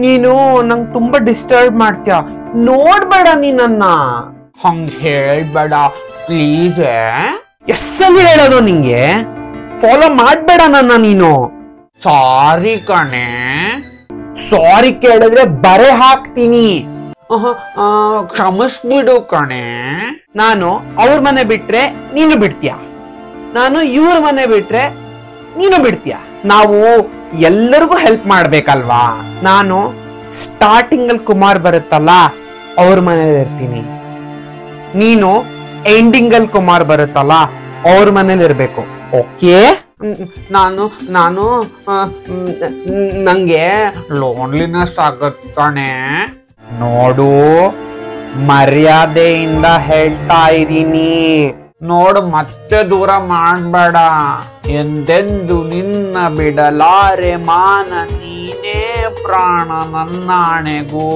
ನೀನು ನಂಗ್ ತುಂಬಾ ಡಿಸ್ಟರ್ಬ್ ಮಾಡ್ತೀಯ, ನೋಡ್ಬೇಡ ನೀನನ್ನ. ಹಂಗ ಹೇಳ್ಬೇಡ ಪ್ಲೀಸ್. ಎಷ್ಟಲ್ಲಿ ಹೇಳೋದು ನಿಂಗೆ? ಫಾಲೋ ಮಾಡ್ಬೇಡ ನನ್ನ ನೀನು. ಸಾರಿ ಕಣೆ. ಸಾರಿ ಕೇಳಿದ್ರೆ ಬರೆ ಹಾಕ್ತೀನಿ. ಕ್ಷಮಿಸ್ಬಿಡು ಕಣೆ. ನಾನು ಅವ್ರ ಮನೆ ಬಿಟ್ರೆ ನೀನು ಬಿಡ್ತೀಯ, ನಾನು ಇವ್ರ ಮನೆ ಬಿಟ್ರೆ ನೀನು ಬಿಡ್ತೀಯ. ನಾವು ಎಲ್ಲರಿಗೂ ಹೆಲ್ಪ್ ಮಾಡ್ಬೇಕಲ್ವಾ? ನಾನು ಸ್ಟಾರ್ಟಿಂಗ್ ಅಲ್ಲಿ ಕುಮಾರ್ ಬರುತ್ತಲ್ಲ ಅವ್ರ ಮನೇಲಿ ಇರ್ತೀನಿ, ನೀನು ಎಂಡಿಂಗ್ ಅಲ್ಲಿ ಕುಮಾರ್ ಬರುತ್ತಲ್ಲ ಅವ್ರ ಮನೇಲಿ ಇರ್ಬೇಕು. ಓಕೆ? ನಾನು ನಂಗೆ ಲೋನ್ಲಿನೆಸ್ ಆಗತ್ ಕಣೆ. ನೋಡು, ಮರ್ಯಾದೆಯಿಂದ ಹೇಳ್ತಾ ಇದ್ದೀನಿ. ನೋಡು, ಮತ್ತೆ ದೂರ ಮಾಡ್ಬೇಡ. ಎಂದೆಂದು ನಿನ್ನ ಬಿಡಲಾರೆ ಮಾನ, ನೀನೇ ಪ್ರಾಣ ನನ್ನಾಣೆಗೂ.